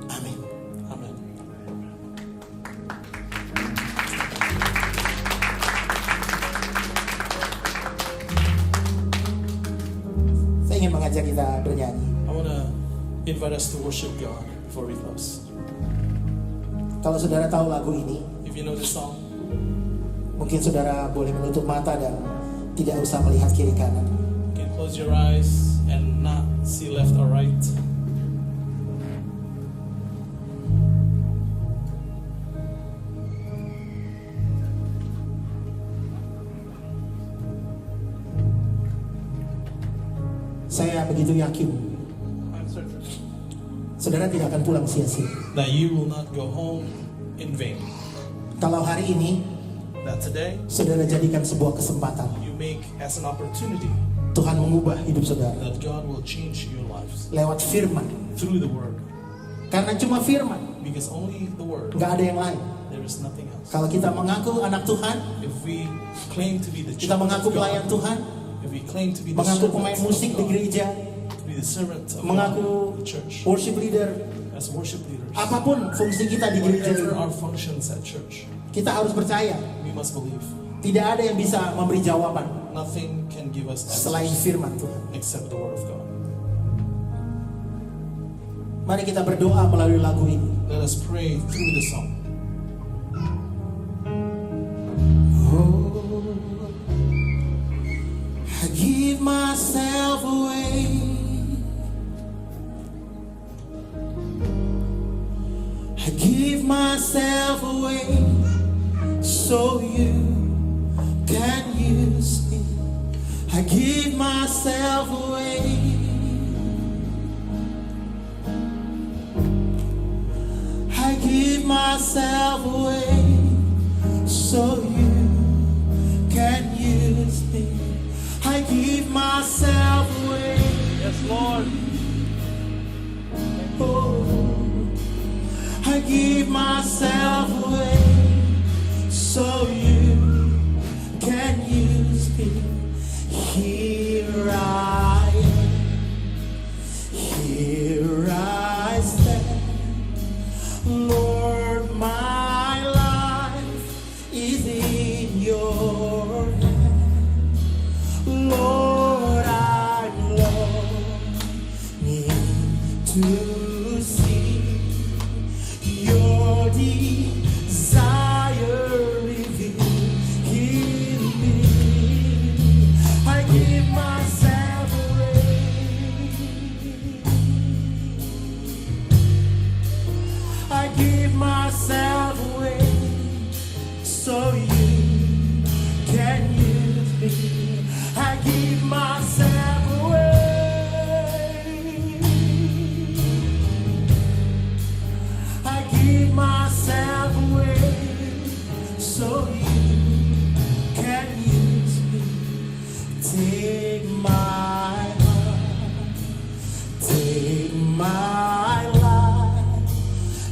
Amin.
Amen.
Saya ingin mengajak kita bernyanyi.
I want to invite us to worship God before we close.
Kalau saudara tahu lagu ini,
If you know this song,
mungkin saudara boleh menutup mata dan tidak usah melihat kiri kanan.
you can close your eyes and not see left or right.
Saya begitu yakin, saudara tidak akan pulang sia-sia.
That you will not go home in vain.
Kalau hari ini
That today
saudara jadikan sebuah kesempatan,
you make as an opportunity
Tuhan mengubah hidup saudara
that God will change your lives
lewat firman.
through the word.
Karena cuma firman,
Because only the word,
nggak ada yang lain.
there is nothing else.
Kalau kita mengaku anak Tuhan,
If we claim to be the
kita
children
mengaku
of
pelayan
God,
Tuhan,
if we claim to be the
mengaku
servants
pemain
of
musik di
God,
gereja,
we be the servant of
mengaku
the church,
worship leader,
as worship leaders.
apapun fungsi kita di gereja
Whatever
ini,
our functions at church,
kita harus percaya
we must believe.
tidak ada yang bisa memberi jawaban
Nothing can give us
selain
answers
firman Tuhan.
except the word of God.
Mari kita berdoa melalui lagu ini.
Let us pray through the song.
I give myself away. I give myself away so you can use me. I give myself away. I give myself away so you can use me. I give myself away.
Yes, Lord.
Oh, I give myself away so you can use me. Here I am. Here I stand. Lord, my life is in your hand. Lord, I'm longing to see your desire revealed in me. I give myself away. I give myself away so you can use me. I give myself away. I give myself away so you can use me. Take my heart, take my life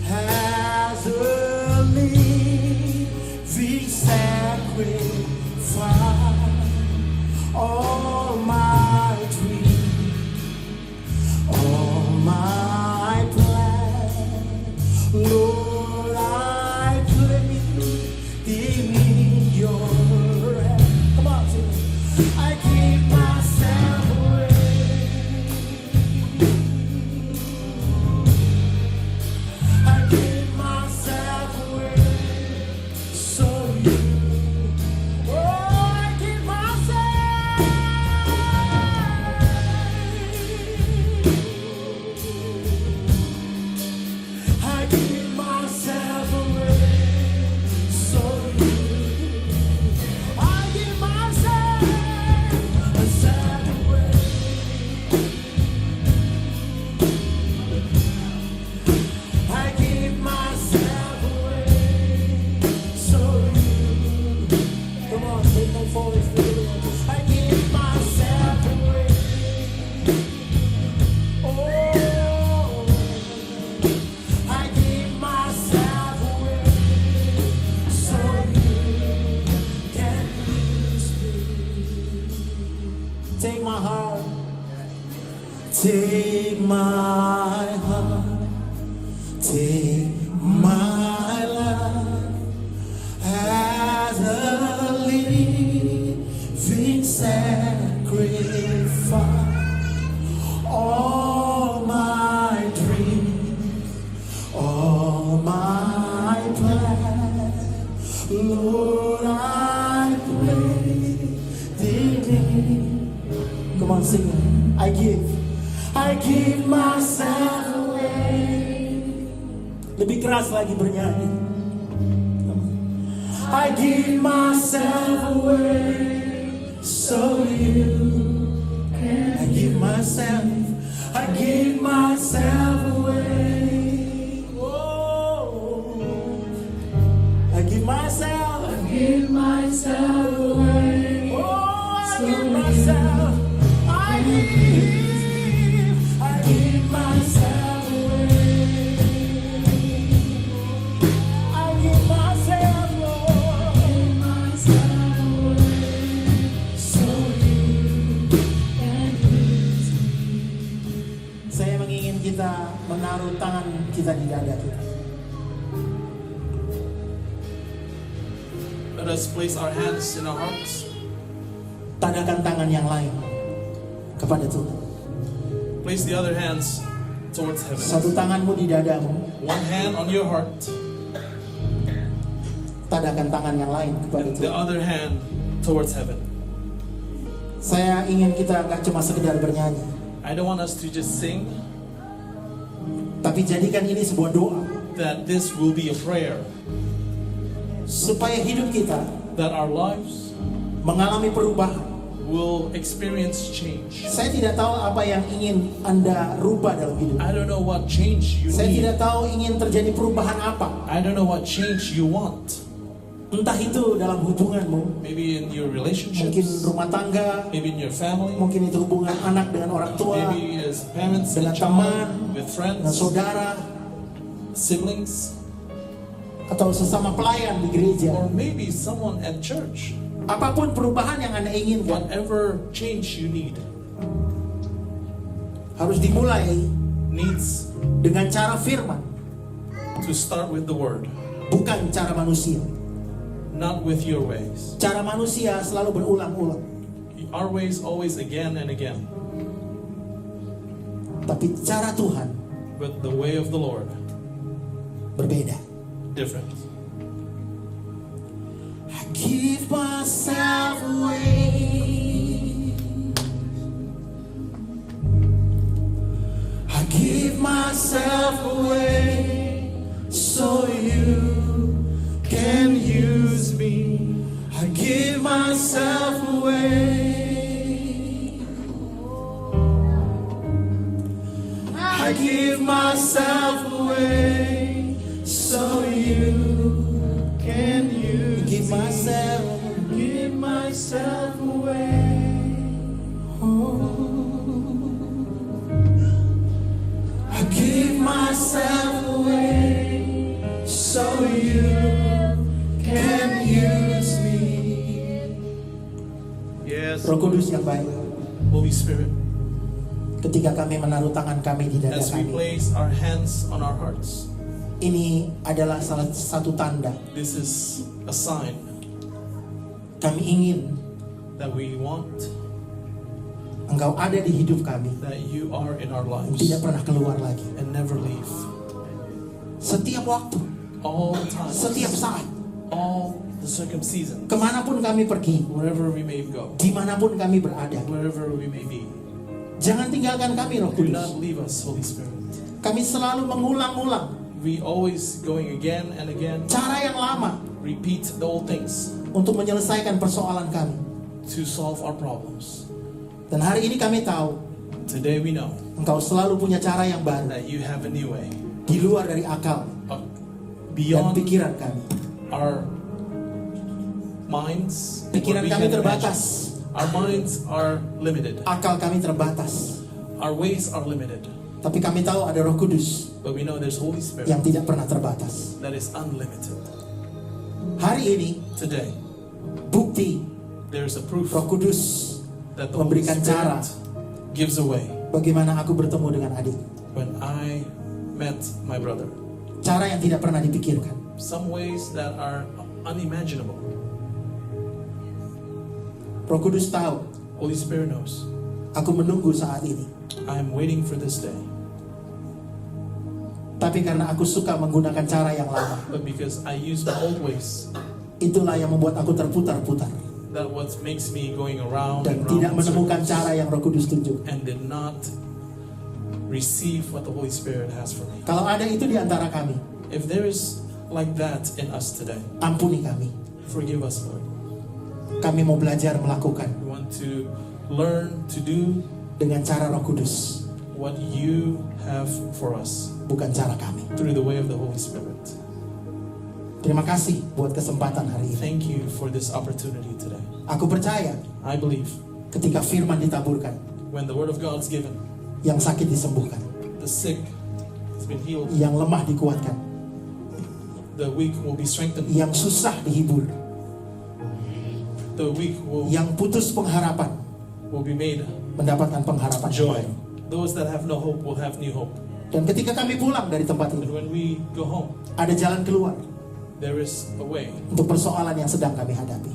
as a living sacrifice. All my dreams, all my plans, Lord, I place them in your hand. Come on, sing it. I give myself away. I give myself away so you. Oh, I give myself. I give myself away so you. I give myself away. I give myself away so you. Come on, take no forward. I give myself away. Oh, I give myself away so you can use me. Take my heart. Take my heart. Take my life as a living sacrifice. All my dreams, all my plans, Lord, I pray thee. Come on, sing it. I give myself away. Lebih keras lagi bernyanyi. I give myself away so you can. I give myself away. Oh, I give myself.
Give myself away.
Oh, I
So
give
you
myself. I give myself away. I give myself, Lord.
Give myself away so you can use me.
menaruh tangan kita di dada kita.
Let us place our hands in our hearts.
Tadakan tangan yang lain kepada Tuhan.
Place the other hands towards heaven.
Satu tanganmu di dadamu,
One hand on your heart,
tadakan tangan yang lain kepada
and the
Tuhan.
other hand towards heaven.
Saya ingin kita nggak cuma sekedar bernyanyi,
I don't want us to just sing,
tapi jadikan ini sebuah doa
that this will be a prayer,
supaya hidup kita
that our lives
mengalami perubahan.
will experience change.
Saya tidak tahu apa yang ingin Anda rubah dalam hidup.
I don't know what change you
Saya
need.
tidak tahu ingin terjadi perubahan apa.
I don't know what change you want.
Entah itu dalam hubunganmu,
Maybe in your
mungkin
relationships,
rumah tangga,
maybe in your family,
mungkin itu hubungan anak dengan orang tua,
maybe as parents
dengan
and
teman,
child, with
dengan
friends,
saudara,
siblings,
atau sesama pelayan di gereja.
or maybe someone at church.
Apapun perubahan yang Anda inginkan
Whatever change you need
harus dimulai
needs
dengan cara firman,
to start with the word,
bukan cara manusia.
not with your ways.
Cara manusia selalu berulang-ulang,
Our ways always again and again,
tapi cara Tuhan
but the way of the Lord
berbeda.
different.
I give myself away. I give myself away so you can use me. I give myself away. I give myself away so you can use me. Give myself away. I give myself away so you can use me.
Yes,
Roh Kudus yang baik,
Holy Spirit,
ketika kami menaruh tangan kami di dada
as we
kami,
place our hands on our hearts,
ini adalah salah satu tanda
this is a sign
kami ingin
that we want
Engkau ada di hidup kami,
that you are in our
dan
lives
tidak pernah keluar lagi.
and never leave.
Setiap waktu,
All the time,
setiap saat,
all the circumseasons,
kemanapun kami pergi,
wherever we may go,
dimanapun kami berada,
wherever we may be,
jangan tinggalkan kami, Roh
do
Kudus.
not leave us, Holy Spirit.
Kami selalu mengulang-ulang
We always going again and again,
cara yang lama
repeat the old things
untuk menyelesaikan persoalan kami.
to solve our problems.
Dan hari ini kami tahu
Today we know
Engkau selalu punya cara yang baru,
that you have a new way,
di luar dari akal dan
beyond
pikiran kami.
our minds. and
Pikiran
what we
kami
can
terbatas,
imagine. Our minds are limited.
akal kami terbatas.
Our ways are limited.
Tapi kami tahu ada Roh Kudus
But we know there's Holy Spirit
yang tidak pernah terbatas.
that is unlimited.
Hari ini
Today,
bukti
there's a proof
Roh Kudus
that the Holy
memberikan cara
Spirit gives away
bagaimana aku bertemu dengan adik.
when I met my brother.
Cara yang tidak pernah dipikirkan.
Some ways that are unimaginable.
Roh Kudus tahu,
Holy Spirit knows.
aku menunggu saat ini.
I am waiting for this day.
Tapi karena aku suka menggunakan cara yang lama,
But because I use my old ways,
itulah yang membuat aku terputar-putar
that what makes me going around
dan
and
tidak
around in
menemukan
circles
cara yang Roh Kudus tunjuk.
and did not receive what the Holy Spirit has for me.
Kalau ada itu di antara kami,
If there is like that in us today,
ampuni kami.
forgive us, Lord.
Kami mau belajar melakukan
We want to learn to do
dengan cara Roh Kudus,
what you have for us
bukan cara kami.
through the way of the Holy Spirit.
Terima kasih buat kesempatan hari ini.
Thank you for this opportunity today.
Aku percaya
I believe
ketika firman ditaburkan,
when the word of God is given,
yang sakit disembuhkan,
the sick has been healed,
yang lemah dikuatkan,
the weak will be strengthened,
yang susah dihibur,
the weak
yang putus pengharapan
will be made
mendapatkan pengharapan.
joy. Those that have no hope will have new hope.
Dan ketika kami pulang dari tempat
And
ini,
when we go home,
ada jalan keluar
there is a way
untuk persoalan yang sedang kami hadapi.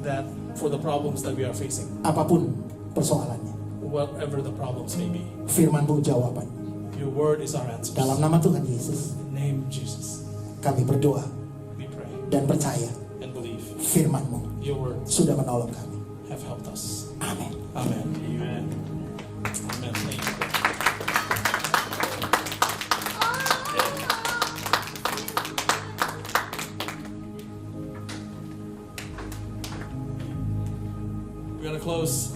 that for the problems that we are facing,
Apapun persoalannya,
whatever the problems may be,
firman-Mu jawaban.
your word is our answer.
Dalam nama Tuhan Yesus,
In the name of Jesus,
kami berdoa
we pray
dan percaya
and believe
firman-Mu
your words
sudah menolong kami.
have helped us.
Amin.
Amen. Amen. Amen. Thank you. We're gonna close.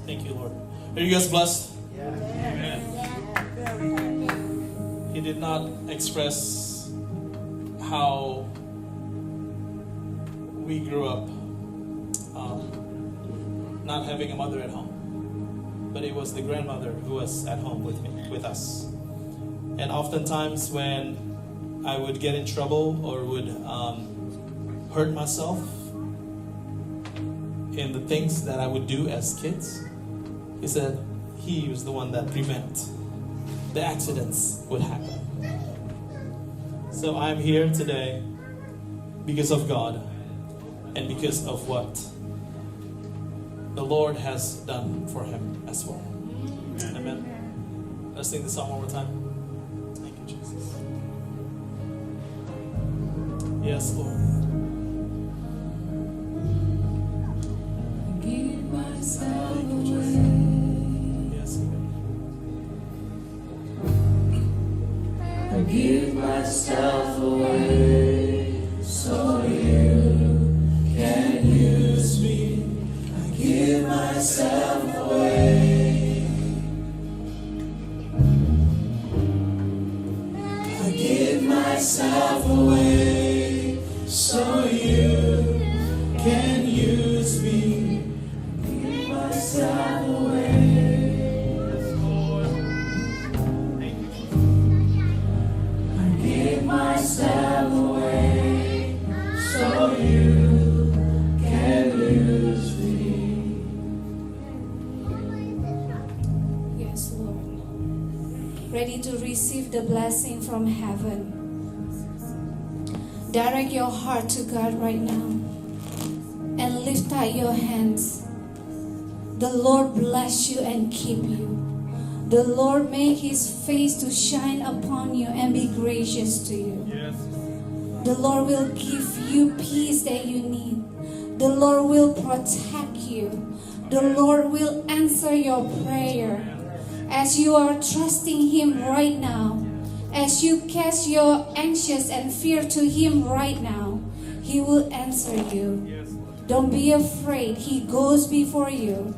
Thank you, Lord. Are you guys blessed? Amen. He did not express how we grew up not having a mother at home, but it was the grandmother who was at home with us. And oftentimes when I would get in trouble or would hurt myself in the things that I would do as kids, he said he was the one that prevent the accidents would happen. So I'm here today because of God and because of what the Lord has done for him as well. Amen. Let's sing the song one more time. Thank you, Jesus. Yes, Lord.
Give myself
Thank you, Jesus.
away.
Yes, Lord.
I give myself away so you can use me. I give myself away. I give myself away so you can use me. Give myself away. Give myself away so you can use me.
Yes, Lord. Ready to receive the blessing from heaven. Direct your heart to God right now and lift out your hands. The Lord bless you and keep you. The Lord make his face to shine upon you and be gracious to you.
Yes.
The Lord will give you peace that you need. The Lord will protect you. The Lord will answer your prayer. As you are trusting him right now, as you cast your anxious and fear to him right now, he will answer you. Don't be afraid. He goes before you.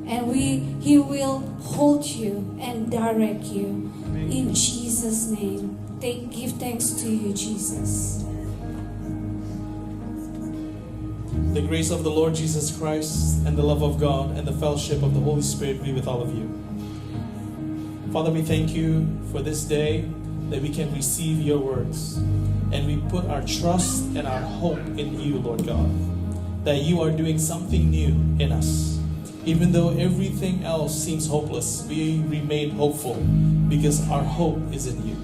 And he will hold you and direct you. In Jesus' name. Give thanks to you, Jesus.
The grace of the Lord Jesus Christ and the love of God and the fellowship of the Holy Spirit be with all of you. Father, we thank you for this day that we can receive your words. And we put our trust and our hope in you, Lord God. That you are doing something new in us. Even though everything else seems hopeless, we remain hopeful because our hope is in you.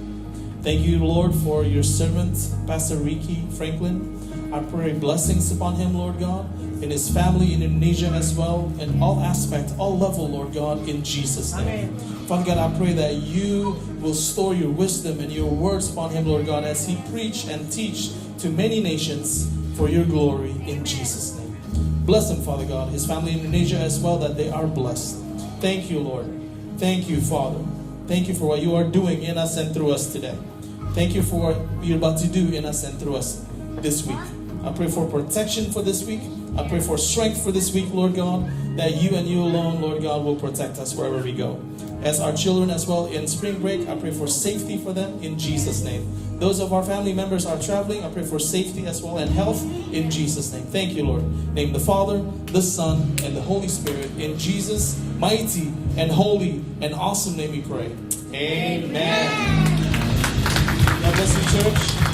Thank you, Lord, for your servant, Pastor Ricky Franklin. I pray blessings upon him, Lord God, in his family in Indonesia as well, in all aspects, all level, Lord God, in Jesus' name. Father God, I pray that you will store your wisdom and your words upon him, Lord God, as he preach and teach to many nations for your glory in Jesus' name. Bless him, Father God, his family in Indonesia as well, that they are blessed. Thank you, Lord. Thank you, Father. Thank you for what you are doing in us and through us today. Thank you for what you're about to do in us and through us this week. I pray for protection for this week. I pray for strength for this week, Lord God, that you and you alone, Lord God, will protect us wherever we go. As our children as well in spring break, I pray for safety for them in Jesus' name. Those of our family members are traveling, I pray for safety as well and health in Jesus' name. Thank you, Lord. Name the Father, the Son, and the Holy Spirit. In Jesus' mighty and holy and awesome name we pray. Amen. God bless you, church.